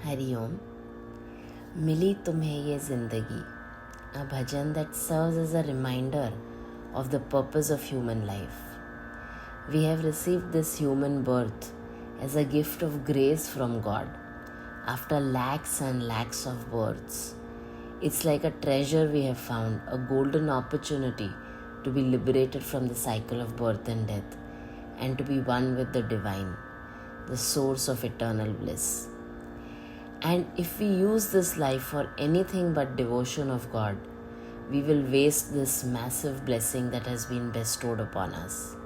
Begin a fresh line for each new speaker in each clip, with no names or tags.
हरिओम। मिली तुम्हें ये जिंदगी, a bhajan that serves as a reminder of the purpose of human life. We have received this human birth as a gift of grace from God after lakhs and lakhs of births. It's like a treasure we have found, a golden opportunity to be liberated from the cycle of birth and death and to be one with the divine, the source of eternal bliss. And if we use this life for anything but devotion of God, we will waste this massive blessing that has been bestowed upon us.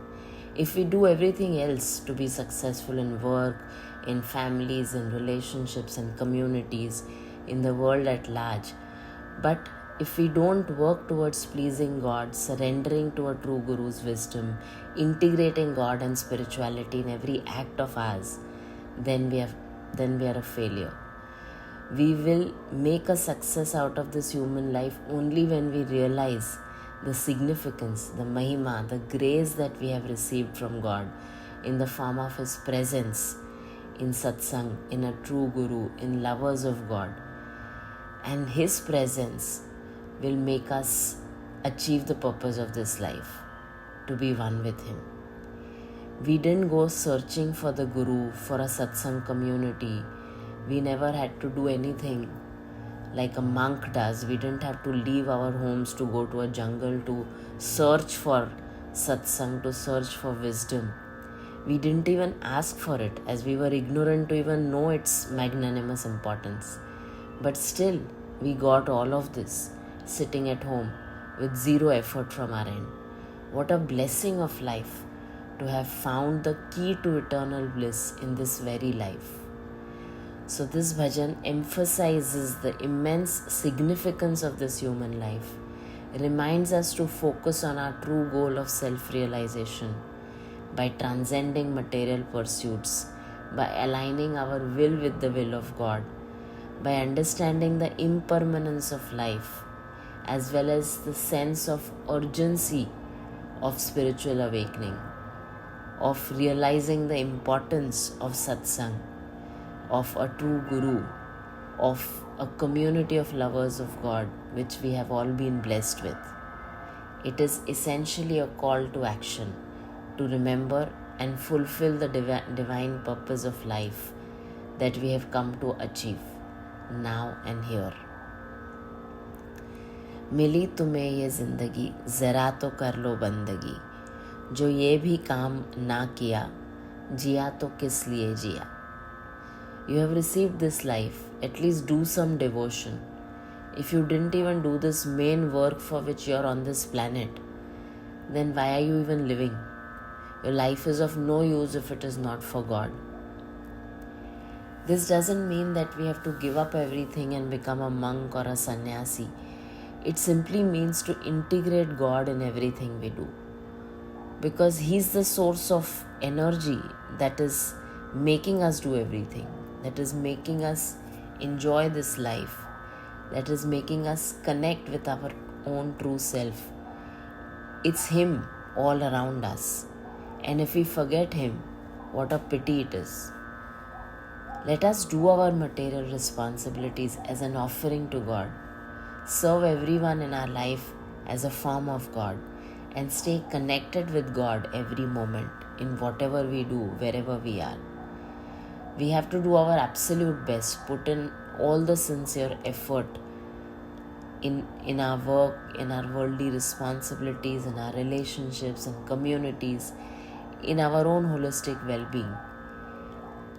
If we do everything else to be successful in work, in families, in relationships, and communities, in the world at large, but if we don't work towards pleasing God, surrendering to a true Guru's wisdom, integrating God and spirituality in every act of ours, then we are a failure. We will make a success out of this human life only when we realize the significance, the mahima, the grace that we have received from God in the form of His presence, in satsang, in a true Guru, in lovers of God. And His presence will make us achieve the purpose of this life, to be one with Him. We didn't go searching for the Guru, for a satsang community. We never had to do anything like a monk does. We didn't have to leave our homes to go to a jungle to search for satsang, to search for wisdom. We didn't even ask for it, as we were ignorant to even know its magnanimous importance. But still, we got all of this sitting at home with zero effort from our end. What a blessing of life to have found the key to eternal bliss in this very life. So this bhajan emphasizes the immense significance of this human life, reminds us to focus on our true goal of self-realization by transcending material pursuits, by aligning our will with the will of God, by understanding the impermanence of life, as well as the sense of urgency of spiritual awakening, of realizing the importance of satsang, of a true Guru, of a community of lovers of God, which we have all been blessed with. It is essentially a call to action, to remember and fulfill the divine purpose of life that we have come to achieve now and here. मिली तुम्हें ये जिंदगी, जरा तो कर लो बंदगी, जो ये भी काम ना किया, जिया तो किस लिए जिया. You have received this life, at least do some devotion. If you didn't even do this main work for which you are on this planet, then why are you even living? Your life is of no use if it is not for God. This doesn't mean that we have to give up everything and become a monk or a sannyasi. It simply means to integrate God in everything we do. Because He's the source of energy that is making us do everything, that is making us enjoy this life, that is making us connect with our own true self. It's Him all around us. And if we forget Him, what a pity it is. Let us do our material responsibilities as an offering to God, serve everyone in our life as a form of God, and stay connected with God every moment in whatever we do, wherever we are. We have to do our absolute best, put in all the sincere effort in our work, in our worldly responsibilities, in our relationships and communities, in our own holistic well-being,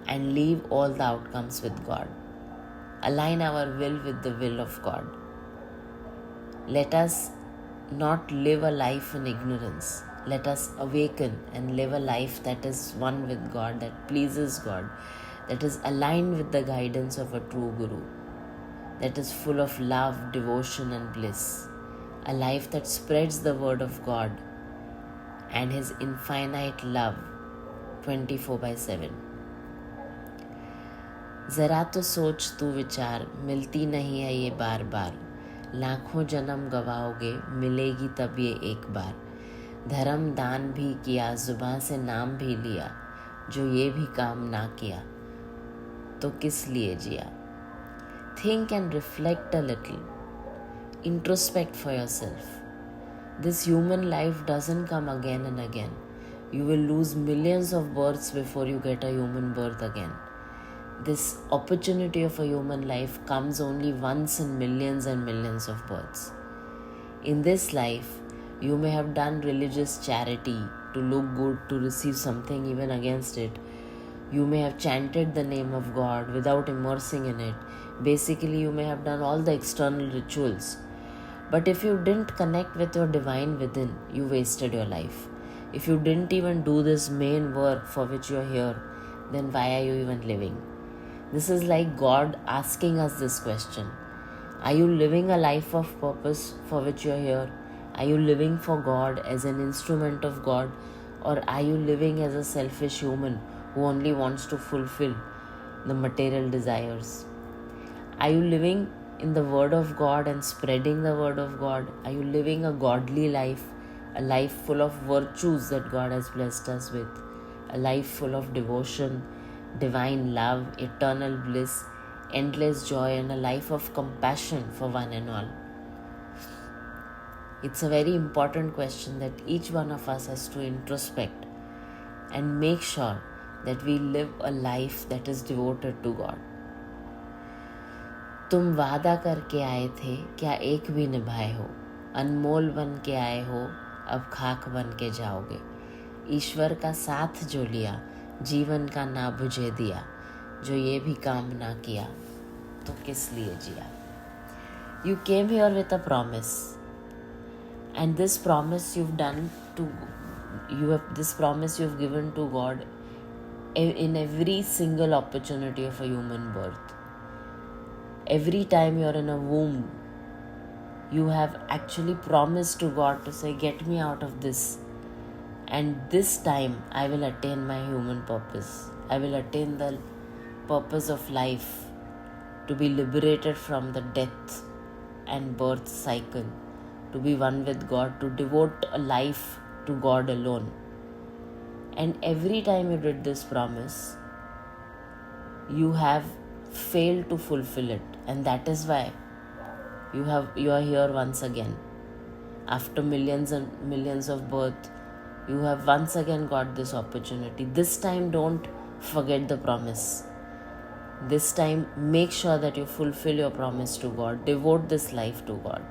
and leave all the outcomes with God. Align our will with the will of God. Let us not live a life in ignorance. Let us awaken and live a life that is one with God, that pleases God, that is aligned with the guidance of a true Guru, that is full of love, devotion and bliss. A life that spreads the word of God and His infinite love 24/7. जरा तो सोच तू विचार, मिलती नहीं है ये बार बार, लाखों जन्म गवाओगे, मिलेगी तब ये एक बार. धर्म दान भी किया, जुबान से नाम भी लिया, जो ये भी काम ना किया, तो किस लिए जिया. think and reflect a little. Introspect for yourself. This human life doesn't come again and again. You will lose millions of births before you get a human birth again. This opportunity of a human life comes only once in millions and millions of births. In this life, you may have done religious charity to look good, to receive something even against it. You may have chanted the name of God without immersing in it. Basically, you may have done all the external rituals. But if you didn't connect with your divine within, you wasted your life. If you didn't even do this main work for which you are here, then why are you even living? This is like God asking us this question. Are you living a life of purpose for which you are here? Are you living for God as an instrument of God? Or are you living as a selfish human who only wants to fulfill the material desires? Are you living in the Word of God and spreading the Word of God? Are you living a godly life, a life full of virtues that God has blessed us with, a life full of devotion, divine love, eternal bliss, endless joy, and a life of compassion for one and all? It's a very important question that each one of us has to introspect and make sure that we live a life that is devoted to God. तुम वादा करके आए थे, क्या एक भी निभाए हो? अनमोल बन के आए हो, अब खाक बन के जाओगे। ईश्वर का साथ जो लिया, जीवन का ना बुझे दिया, जो ये भी काम ना किया, तो किस लिए जिया? You came here with a promise, and this promise you've given to God in every single opportunity of a human birth. Every time you're in a womb, you have actually promised to God to say, get me out of this. And this time I will attain my human purpose. I will attain the purpose of life, to be liberated from the death and birth cycle, to be one with God, to devote a life to God alone. And every time you did this promise, you have failed to fulfill it, and that is why you are here once again. After millions and millions of birth, you have once again got this opportunity. This time don't forget the promise. This time make sure that you fulfill your promise to God. Devote this life to God.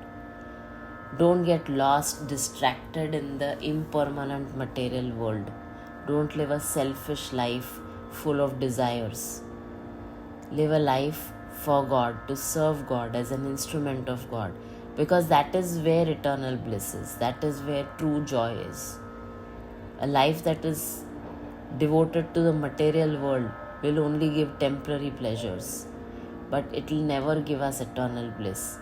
Don't get lost, distracted in the impermanent material world. Don't live a selfish life full of desires. Live a life for God, to serve God as an instrument of God, because that is where eternal bliss is. That is where true joy is. A life that is devoted to the material world will only give temporary pleasures, but it will never give us eternal bliss.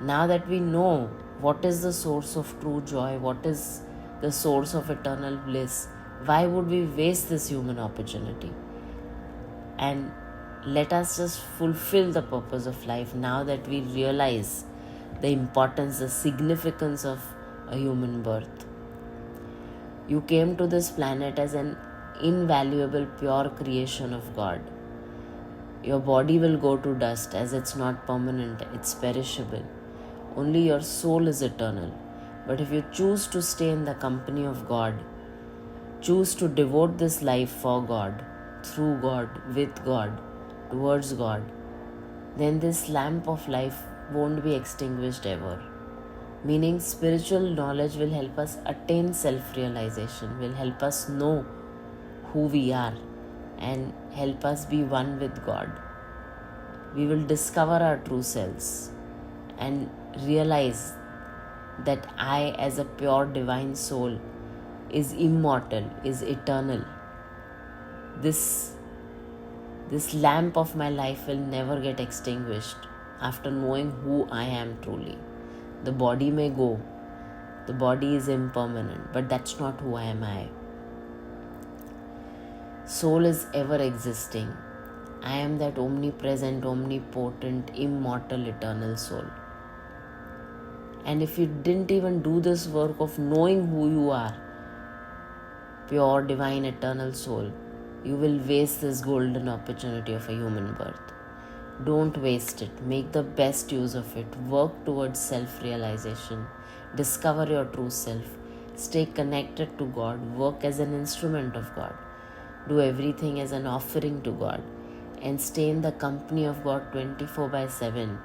Now that we know what is the source of true joy, what is the source of eternal bliss, why would we waste this human opportunity? And let us just fulfill the purpose of life now that we realize the importance, the significance of a human birth. You came to this planet as an invaluable, pure creation of God. Your body will go to dust, as it's not permanent, it's perishable. Only your soul is eternal. But if you choose to stay in the company of God, choose to devote this life for God, through God, with God, towards God, then this lamp of life won't be extinguished ever. Meaning, spiritual knowledge will help us attain self-realization, will help us know who we are, and help us be one with God. We will discover our true selves and realize that I, as a pure divine soul, is immortal, is eternal. This lamp of my life will never get extinguished after knowing who I am truly. The body may go, the body is impermanent, but that's not who I am. Soul is ever existing. I am that omnipresent, omnipotent, immortal, eternal soul. And if you didn't even do this work of knowing who you are, pure, divine, eternal soul, you will waste this golden opportunity of a human birth. Don't waste it. Make the best use of it. Work towards self-realization. Discover your true self. Stay connected to God. Work as an instrument of God. Do everything as an offering to God. And stay in the company of God 24/7,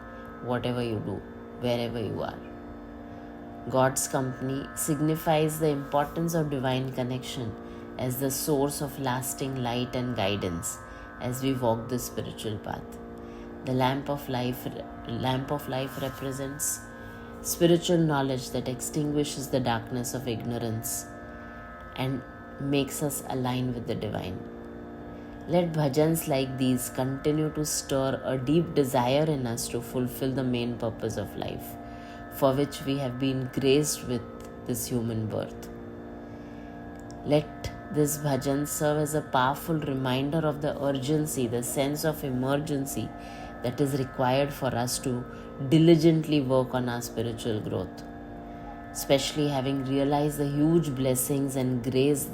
whatever you do, wherever you are. God's company signifies the importance of divine connection as the source of lasting light and guidance as we walk the spiritual path. The lamp of life represents spiritual knowledge that extinguishes the darkness of ignorance and makes us align with the divine. Let bhajans like these continue to stir a deep desire in us to fulfill the main purpose of life, for which we have been graced with this human birth. Let this bhajan serve as a powerful reminder of the urgency, the sense of emergency that is required for us to diligently work on our spiritual growth, especially having realized the huge blessings and grace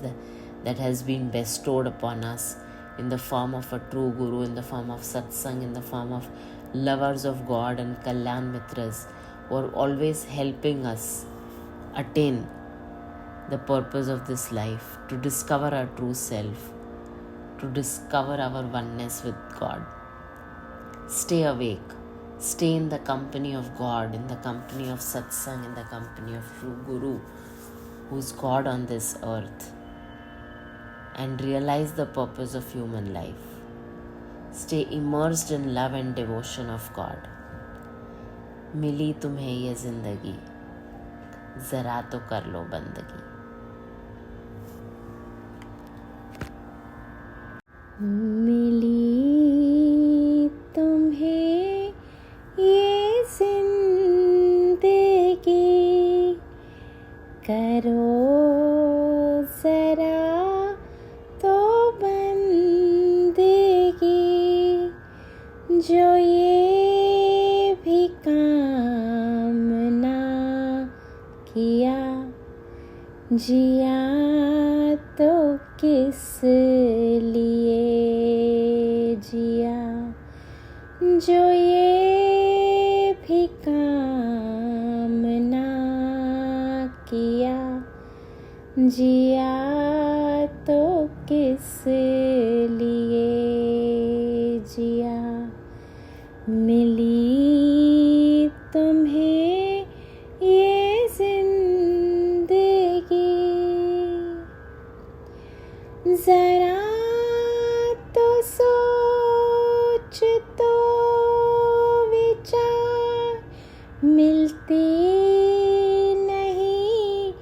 that has been bestowed upon us in the form of a true guru, in the form of satsang, in the form of lovers of God and Kalyan Mitras who are always helping us attain the purpose of this life, to discover our true self, to discover our oneness with God. Stay awake. Stay in the company of God, in the company of satsang, in the company of true Guru, who's God on this earth, and realize the purpose of human life. Stay immersed in love and devotion of God. मिली तुम्हें ये जिंदगी, जरा तो कर लो बंदगी.
मिली तुम्हें ये जिंदगी, करो जरा तो बंदगी, जो ये भी काम ना किया, जिया तो किस लिए जिया, जो ये भी काम ना किया, जिया तो किस लिए जिया. मिली तुम्हें ये जिंदगी, जरा तो सोच तो विचार, मिलती नहीं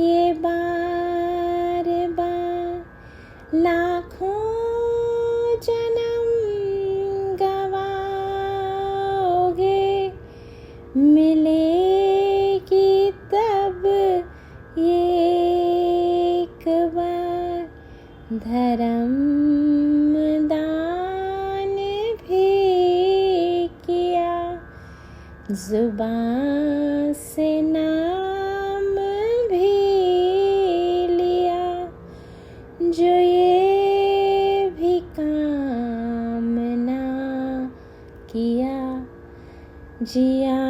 ये बार बार, लाखों जन्म गवाओगे, मिलेगी तब ये एक बार. धर्म दान भी किया, जुबान से नाम भी लिया, जो ये भी काम ना किया, जिया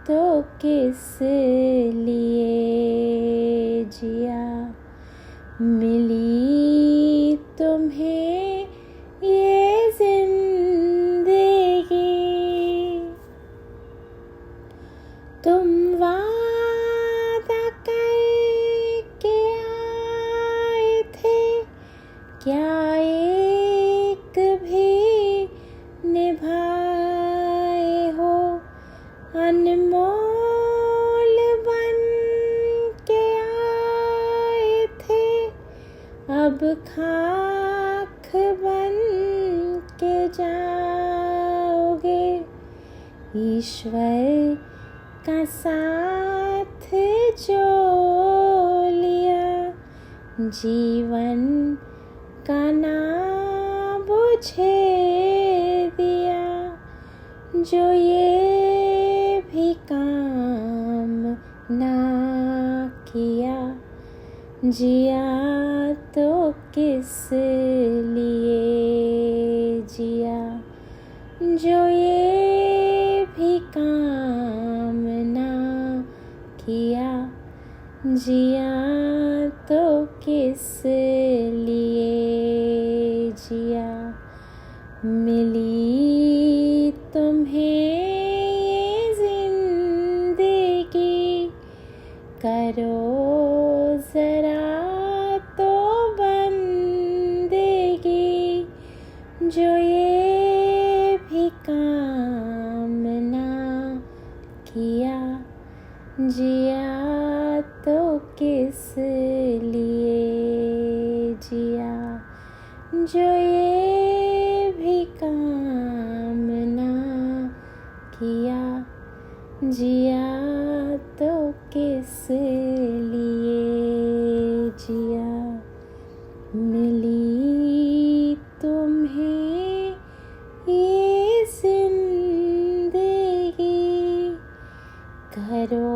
तो किस लिए जिया. मिली तुम्हें ये जिंदगी, तुम वादा करके आए थे, क्या एक भी निभाए हो, अनमोल बन के आए थे, अब खाक बन के जाओगे. ईश्वर का साथ जो लिया, जीवन का ना बुझे दिया, जो ये भी काम ना किया, जिया तो किस लिए जिया. जो ये भी काम ना किया, जिया तो किस लिए जिया। मिली तुम्हें ये जिंदगी, करो जरा तो बंदगी। जो ये भी काम ना किया, जिया तो किस लिए जिया। जो ये भी काम ना किया, जिया तो किस लिए जिया। मिली तुम्हें ये जिंदगी, करो